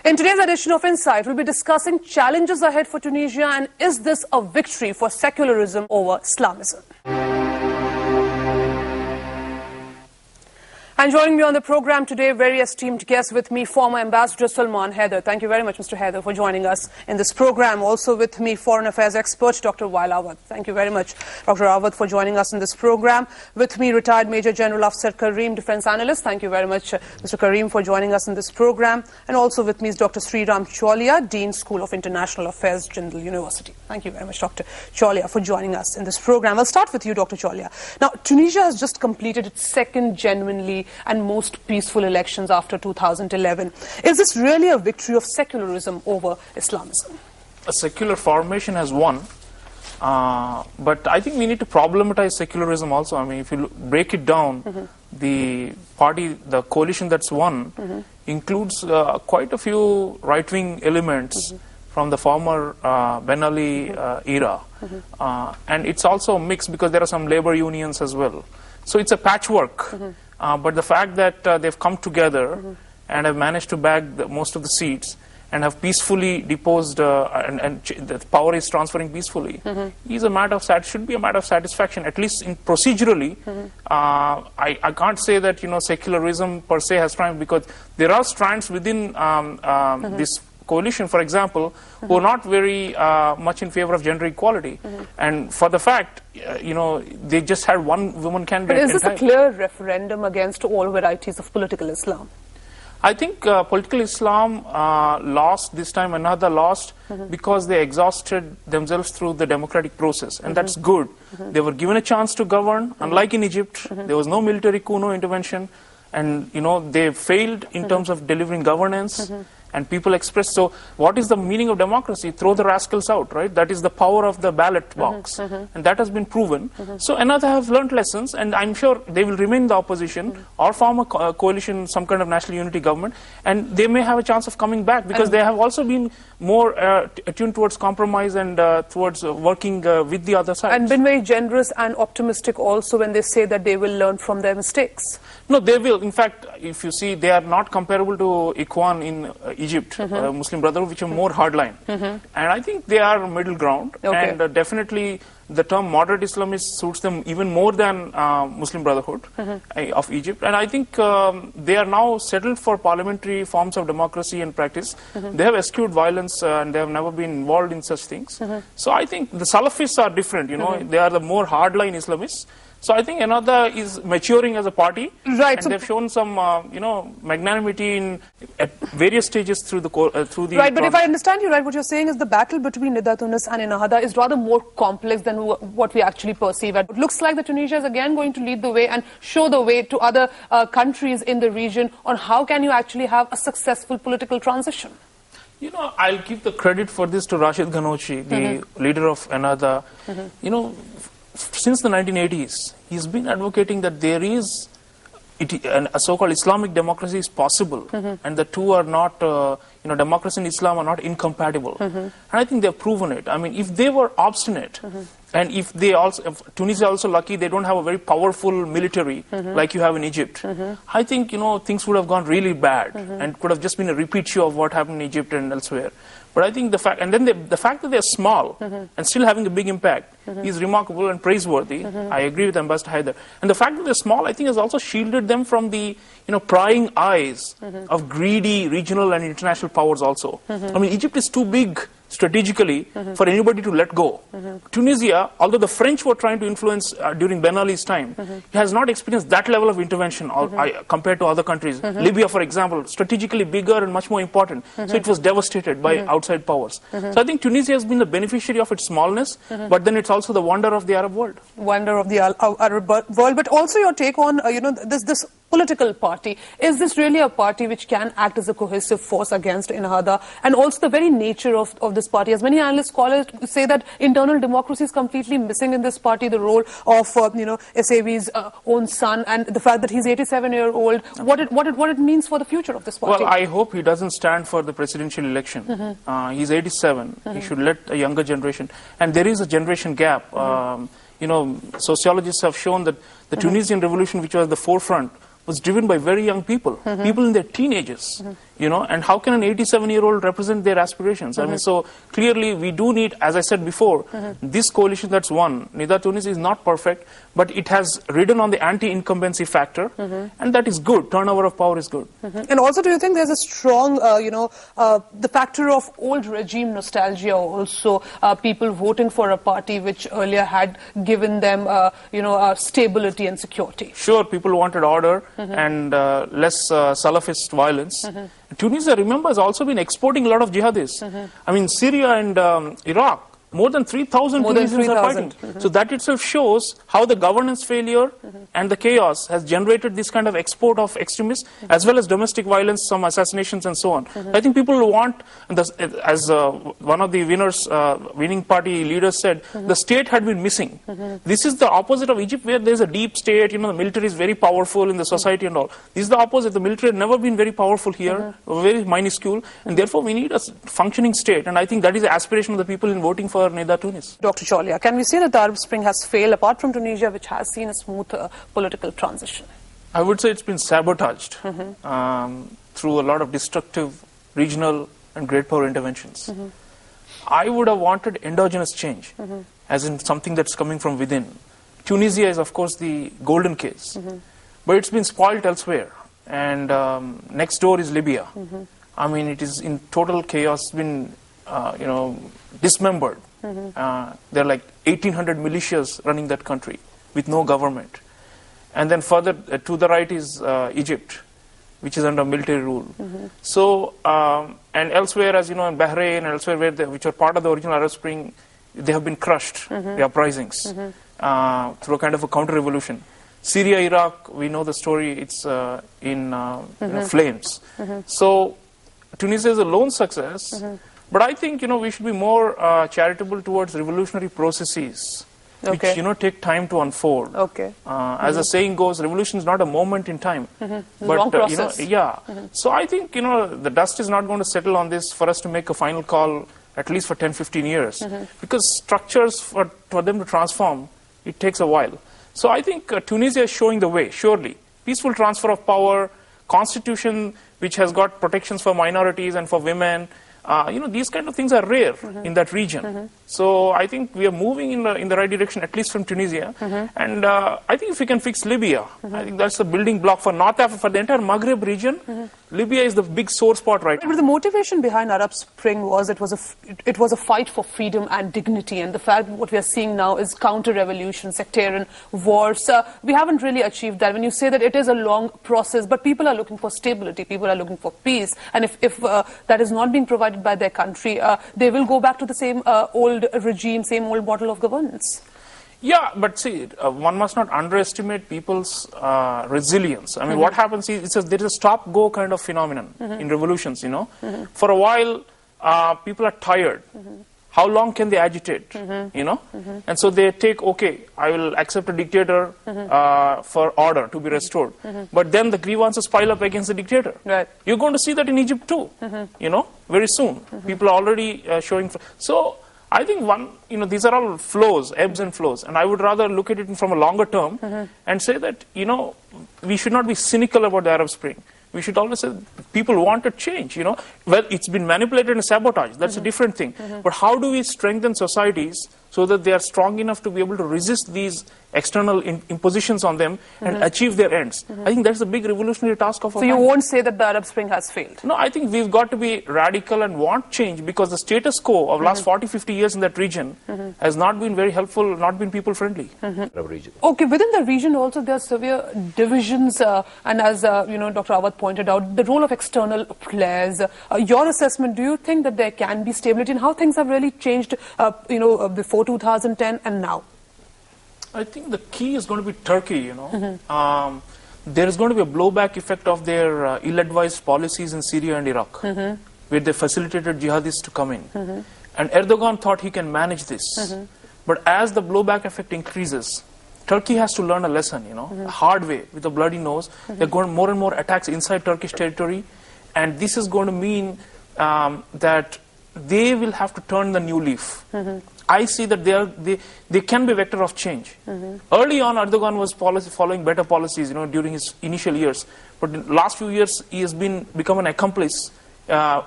In today's edition of Insight, we'll be discussing challenges ahead for Tunisia and is this a victory for secularism over Islamism? And joining me on the program today, very esteemed guest with me, former Ambassador Salman Haider. Thank you very much, Mr. Haider, for joining us in this program. Also with me, foreign affairs expert, Dr. Wael Awad. Thank you very much, Dr. Awad, for joining us in this program. With me, retired Major General Afsar Karim, defense analyst. Thank you very much, Mr. Karim, for joining us in this program. And also with me is Dr. Sreeram Chaulia, Dean, School of International Affairs, Jindal University. Thank you very much, Dr. Chaulia, for joining us in this program. I'll start with you, Dr. Chaulia. Now, Tunisia has just completed its second genuinely and most peaceful elections after 2011. Is this really a victory of secularism over Islamism? A secular formation has won, but I think we need to problematize secularism also. I mean, if you break it down, the coalition that's won includes quite a few right-wing elements from the former Ben Ali era. And it's also mixed because there are some labor unions as well. So it's a patchwork. But the fact that they've come together and have managed to bag most of the seats and have peacefully deposed and the power is transferring peacefully is a matter of should be a matter of satisfaction, at least in procedurally. I can't say that secularism per se has triumphed, because there are strands within this coalition, for example, who are not very much in favor of gender equality. And for the fact, they just had one woman candidate. But is this a clear referendum against all varieties of political Islam? I think political Islam lost this time. Ennahda lost because they exhausted themselves through the democratic process, and that's good. They were given a chance to govern. Unlike in Egypt, there was no military coup, no intervention, and they failed in terms of delivering governance. And people express. So what is the meaning of democracy? Throw the rascals out, right? That is the power of the ballot box. And that has been proven. So Ennahda have learned lessons, and I'm sure they will remain in the opposition or form a coalition, some kind of national unity government, and they may have a chance of coming back, because they have also been more attuned towards compromise and towards working with the other side. And been very generous and optimistic also when they say that they will learn from their mistakes. No, they will. In fact, if you see, they are not comparable to Ikhwan in Egypt, Muslim Brotherhood, which are more hardline. And I think they are middle ground. And definitely the term moderate Islamist suits them even more than Muslim Brotherhood of Egypt. And I think they are now settled for parliamentary forms of democracy and practice. They have eschewed violence and they have never been involved in such things. So I think the Salafists are different, they are the more hardline Islamists. So I think Ennahda is maturing as a party, right? And they've shown some, magnanimity at various stages through the right. But if I understand you right, what you're saying is the battle between Nida, Tounes, and Ennahda is rather more complex than what we actually perceive. It looks like that Tunisia is again going to lead the way and show the way to other countries in the region on how can you actually have a successful political transition. I'll give the credit for this to Rashid Ghannuchi, the leader of Ennahda. Since the 1980s, he's been advocating that there is a so-called Islamic democracy is possible, and the two are not, democracy and Islam are not incompatible. And I think they've proven it. I mean, if they were obstinate, and if Tunisia also lucky they don't have a very powerful military like you have in Egypt, I think, things would have gone really bad and could have just been a repeat show of what happened in Egypt and elsewhere. But I think the fact that they're small and still having a big impact is remarkable and praiseworthy. I agree with Ambassador Haider. And the fact that they're small, I think, has also shielded them from the prying eyes of greedy regional and international powers also. I mean, Egypt is too big strategically for anybody to let go. Tunisia, although the French were trying to influence during Ben Ali's time, has not experienced that level of intervention compared to other countries. Libya, for example, strategically bigger and much more important. So it was devastated by outside powers. So I think Tunisia has been the beneficiary of its smallness, but then it's also the wonder of the Arab world. Wonder of the Arab world, but also your take on this political party. Is this really a party which can act as a cohesive force against Ennahda? And also the very nature of this party. As many analysts say that internal democracy is completely missing in this party. The role of Essebsi's own son and the fact that he's 87-year-old. What it means for the future of this party. Well, I hope he doesn't stand for the presidential election. He's 87. He should let a younger generation. And there is a generation gap. Sociologists have shown that the Tunisian revolution, which was the forefront, was driven by very young people, people in their teenagers, you know, and how can an 87-year-old represent their aspirations? I mean, so clearly we do need, as I said before, this coalition that's won, Nida Tounes is not perfect, but it has ridden on the anti-incumbency factor, and that is good. Turnover of power is good. And also, do you think there's a strong, the factor of old regime nostalgia also, people voting for a party which earlier had given them, stability and security? Sure, people wanted order and less Salafist violence. Tunisia, remember, has also been exporting a lot of jihadists. I mean, Syria and Iraq, more than 3,000 Tunisians are fighting. So that itself shows how the governance failure and the chaos has generated this kind of export of extremists, as well as domestic violence, some assassinations and so on. I think people want, as one of the winning party leaders said, the state had been missing. This is the opposite of Egypt, where there's a deep state, the military is very powerful in the society and all. This is the opposite. The military had never been very powerful here, very minuscule, and therefore we need a functioning state. And I think that is the aspiration of the people in voting for Nida Tounes. Dr. Chaulia, can we say that the Arab Spring has failed, apart from Tunisia, which has seen a smooth political transition? I would say it's been sabotaged through a lot of destructive regional and great power interventions. I would have wanted endogenous change, as in something that's coming from within. Tunisia is, of course, the golden case, but it's been spoiled elsewhere. And next door is Libya. I mean, it is in total chaos, been dismembered. There are like 1,800 militias running that country with no government. And then further to the right is Egypt, which is under military rule. So, and elsewhere, as you know, in Bahrain and elsewhere, which are part of the original Arab Spring, they have been crushed, the uprisings, through a kind of a counter-revolution. Syria, Iraq, we know the story, it's in flames. So, Tunisia is a lone success. But I think, we should be more charitable towards revolutionary processes, which, take time to unfold. As the saying goes, revolution is not a moment in time. But, long process. So I think, the dust is not going to settle on this for us to make a final call, at least for 10, 15 years. Because structures, for them to transform, it takes a while. So I think Tunisia is showing the way, surely. Peaceful transfer of power, constitution which has got protections for minorities and for women. These kind of things are rare in that region. So I think we are moving in the right direction, at least from Tunisia. And I think if we can fix Libya, I think that's the building block for North Africa, for the entire Maghreb region. Libya is the big sore spot right now. But the motivation behind Arab Spring was it was a fight for freedom and dignity, and the fact what we are seeing now is counter-revolution, sectarian wars. We haven't really achieved that. When you say that it is a long process, but people are looking for stability, people are looking for peace, and if that is not being provided by their country, they will go back to the same old regime, same old model of governance. Yeah, but see, one must not underestimate people's resilience. I mean, what happens is there is a stop-go kind of phenomenon in revolutions, For a while, people are tired. How long can they agitate, And so they take, okay, I will accept a dictator for order to be restored. But then the grievances pile up against the dictator. Right. You're going to see that in Egypt too, very soon. People are already showing. So I think these are all flows, ebbs and flows, and I would rather look at it from a longer term and say that, we should not be cynical about the Arab Spring. We should always say people wanted change, Well, it's been manipulated and sabotaged. That's a different thing. But how do we strengthen societies so that they are strong enough to be able to resist these external impositions on them and achieve their ends? I think that's the big revolutionary task of our time. So you won't say that the Arab Spring has failed? No, I think we've got to be radical and want change, because the status quo of last 40, 50 years in that region has not been very helpful, not been people-friendly. Okay, within the region also there are severe divisions, and as Dr. Awad pointed out, the role of external players. Your assessment, do you think that there can be stability, and how things have really changed, before 2010 and now? I think the key is going to be Turkey, There is going to be a blowback effect of their ill-advised policies in Syria and Iraq, where they facilitated jihadists to come in. And Erdogan thought he can manage this. But as the blowback effect increases, Turkey has to learn a lesson, a hard way, with a bloody nose. There are going more and more attacks inside Turkish territory, and this is going to mean that they will have to turn the new leaf. I see that they can be a vector of change. Early on, Erdogan was following better policies, during his initial years. But in the last few years, he has become an accomplice,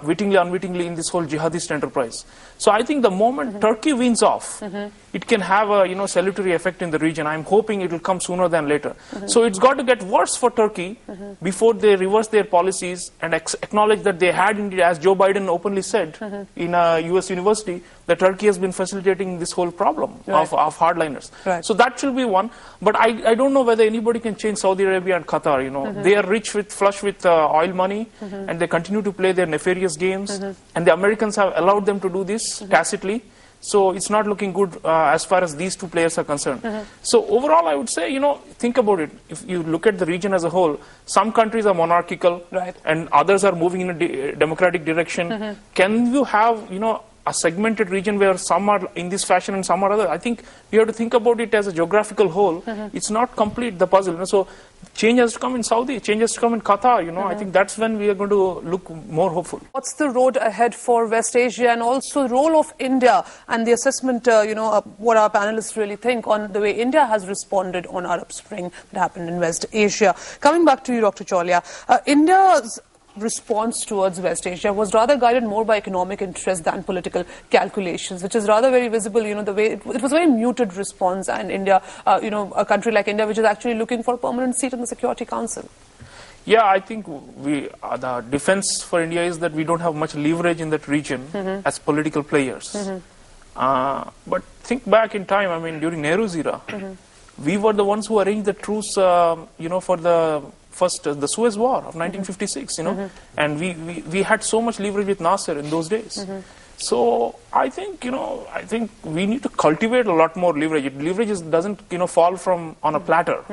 wittingly, unwittingly, in this whole jihadist enterprise. So I think the moment Turkey wins off, it can have a salutary effect in the region. I'm hoping it will come sooner than later. So it's got to get worse for Turkey before they reverse their policies and acknowledge that they had indeed, as Joe Biden openly said in a US university, that Turkey has been facilitating this whole problem of hardliners. Right. So that should be one. But I don't know whether anybody can change Saudi Arabia and Qatar. They are rich flush with oil money, and they continue to play their nefarious games. And the Americans have allowed them to do this tacitly. So it's not looking good as far as these two players are concerned. So overall, I would say, think about it. If you look at the region as a whole, some countries are monarchical, and others are moving in a democratic direction. Can you have, a segmented region where some are in this fashion and some are other? I think you have to think about it as a geographical whole. It's not complete, the puzzle. So change has to come in Saudi, change has to come in Qatar. I think that's when we are going to look more hopeful. What's the road ahead for West Asia, and also the role of India and the assessment, what our panelists really think on the way India has responded on Arab Spring that happened in West Asia? Coming back to you, Dr. Chaulia, India's response towards West Asia was rather guided more by economic interest than political calculations, which is rather very visible, the way it was a very muted response, and India, a country like India, which is actually looking for a permanent seat in the Security Council. Yeah, I think the defense for India is that we don't have much leverage in that region as political players. But think back in time, I mean, during Nehru's era, we were the ones who arranged the truce, for the Suez War of 1956, and we had so much leverage with Nasser in those days. So I think we need to cultivate a lot more leverage. Leverage doesn't fall from on a platter.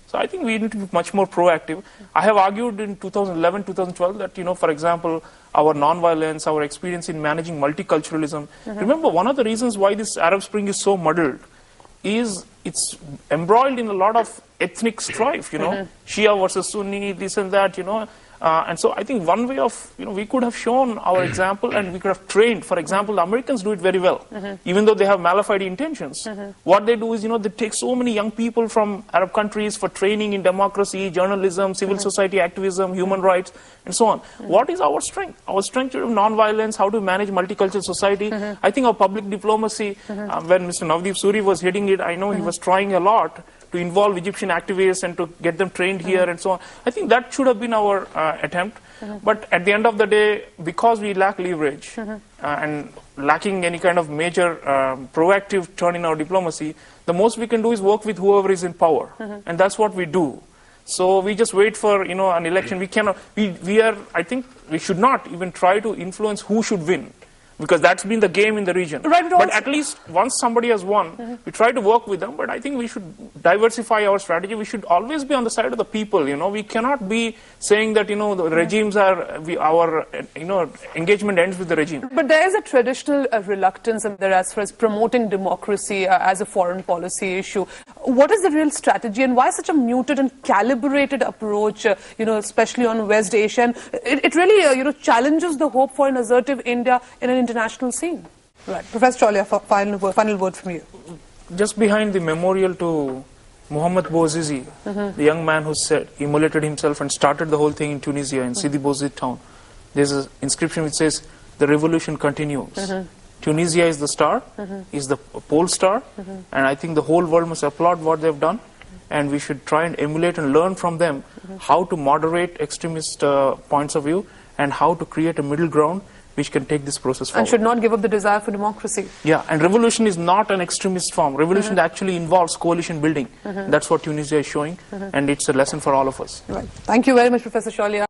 So I think we need to be much more proactive. I have argued in 2011, 2012 that for example, our non-violence, our experience in managing multiculturalism. Remember, one of the reasons why this Arab Spring is so muddled is it's embroiled in a lot of ethnic strife, Shia versus Sunni, this and that, and so I think one way of, we could have shown our example and we could have trained. For example, the Americans do it very well, even though they have malafide intentions. What they do is, they take so many young people from Arab countries for training in democracy, journalism, civil society activism, human rights, and so on. What is our strength? Our strength is non-violence, how to manage multicultural society. I think our public diplomacy, when Mr. Navdeep Suri was heading it, I know he was trying a lot to involve Egyptian activists and to get them trained here and so on. I think that should have been our attempt. But at the end of the day, because we lack leverage and lacking any kind of major proactive turn in our diplomacy, the most we can do is work with whoever is in power. And that's what we do. So we just wait for an election. We cannot. I think we should not even try to influence who should win, because that's been the game in the region. Right, but at least once somebody has won, we try to work with them. But I think we should diversify our strategy. We should always be on the side of the people. We cannot be saying that the regimes are our engagement ends with the regime. But there is a traditional reluctance there as far as promoting democracy as a foreign policy issue. What is the real strategy, and why such a muted and calibrated approach? Especially on West Asia, and it really challenges the hope for an assertive India in an international scene. Right, Professor Chaulia, final word from you. Just behind the memorial to Mohammad Bouazizi, the young man who immolated himself and started the whole thing in Tunisia, in Sidi Bouzid town, there's an inscription which says, "The revolution continues." Tunisia is the star, is the pole star, and I think the whole world must applaud what they've done, and we should try and emulate and learn from them how to moderate extremist points of view and how to create a middle ground which can take this process forward. And should not give up the desire for democracy. Yeah, and revolution is not an extremist form. Revolution actually involves coalition building. That's what Tunisia is showing, and it's a lesson for all of us. Right. Thank you very much, Professor Chaulia.